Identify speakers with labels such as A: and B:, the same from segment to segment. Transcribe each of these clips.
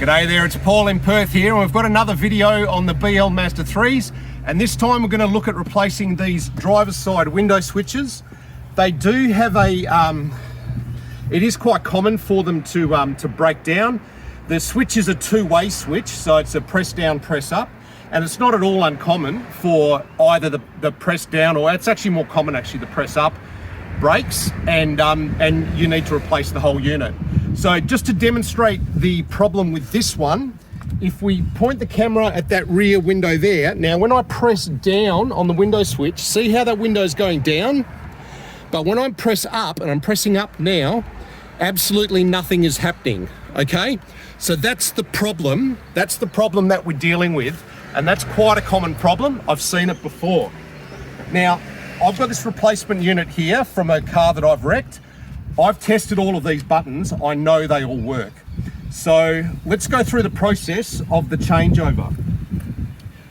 A: G'day there, it's Paul in Perth here, and we've got another video on the BL Mazda 3s, and this time we're going to look at replacing these driver's side window switches. They do have a, it is quite common for them to break down. The switch is a two-way switch, so it's a press down, press up, and it's not at all uncommon for either the press down, or it's actually more common actually the press up breaks, and you need to replace the whole unit. So just to demonstrate the problem with this one, if we point the camera at that rear window there, now when I press down on the window switch, see how that window is going down? But when I press up, and I'm pressing up now, absolutely nothing is happening, okay? So that's the problem that we're dealing with, and that's quite a common problem. I've seen it before. Now, I've got this replacement unit here from a car that I've wrecked. I've tested all of these buttons. I know they all work. So let's go through the process of the changeover.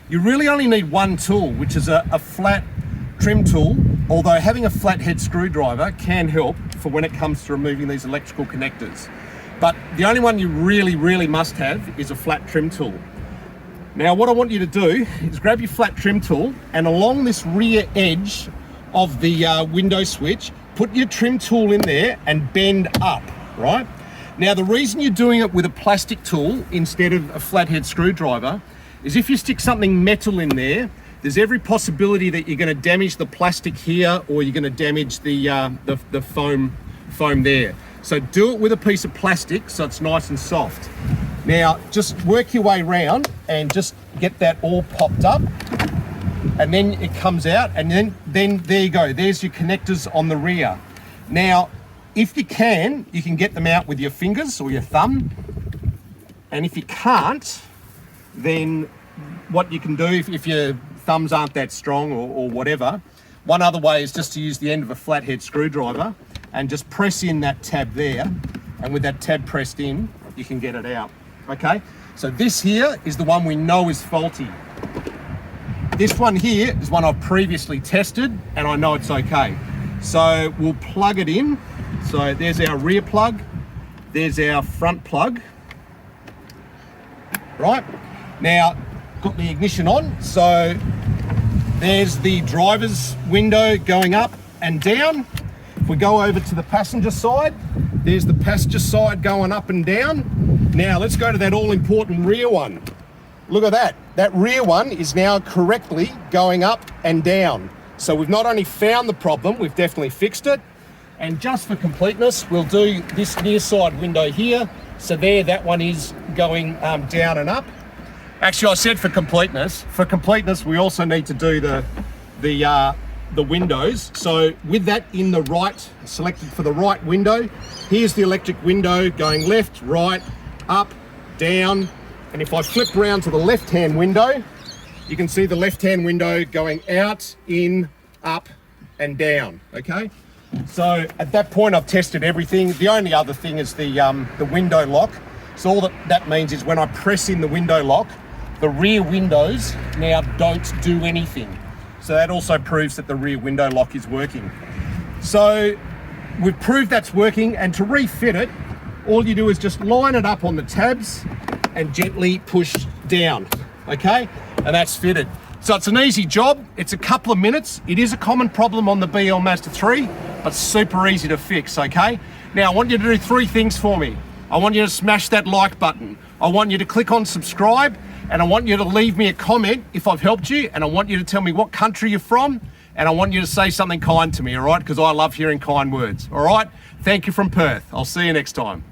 A: You really only need one tool, which is a flat trim tool, although having a flathead screwdriver can help for when it comes to removing these electrical connectors. But the only one you really must have is a flat trim tool. Now what I want you to do is grab your flat trim tool, and along this rear edge of the window switch, put your trim tool in there and bend up, right? Now the reason you're doing it with a plastic tool instead of a flathead screwdriver is if you stick something metal in there, there's every possibility that you're going to damage the plastic here, or you're going to damage the foam there. So do it with a piece of plastic so it's nice and soft. Now just work your way around and just get that all popped up, and then it comes out, and then there you go, there's your connectors on the rear. Now if you can get them out with your fingers or your thumb, and if you can't, then what you can do, if your thumbs aren't that strong or whatever, one other way is just to use the end of a flathead screwdriver and just press in that tab there, and with that tab pressed in you can get it out. Okay, so this here is the one we know is faulty. This one here is one I've previously tested and I know it's okay. So we'll plug it in. So there's our rear plug, there's our front plug. Right, now got the ignition on, so there's the driver's window going up and down. If we go over to the passenger side, there's the passenger side going up and down. Now let's go to that all-important rear one. Look at that. That rear one is now correctly going up and down. So we've not only found the problem, we've definitely fixed it. And just for completeness, we'll do this near side window here. So there, that one is going down and up. Actually, I said for completeness. For completeness, we also need to do the windows. So with that in the right, selected for the right window, here's the electric window going left, right, up, down. And if I flip around to the left-hand window, you can see the left-hand window going out, in, up, and down, okay? So at that point, I've tested everything. The only other thing is the window lock. So all that means is when I press in the window lock, the rear windows now don't do anything. So that also proves that the rear window lock is working. So we've proved that's working, and to refit it, all you do is just line it up on the tabs and gently push down, okay? And that's fitted. So it's an easy job. It's a couple of minutes. It is a common problem on the BL Mazda 3, but super easy to fix, okay? Now I want you to do three things for me. I want you to smash that like button. I want you to click on subscribe, and I want you to leave me a comment if I've helped you, and I want you to tell me what country you're from, and I want you to say something kind to me, all right? Because I love hearing kind words, all right? Thank you from Perth. I'll see you next time.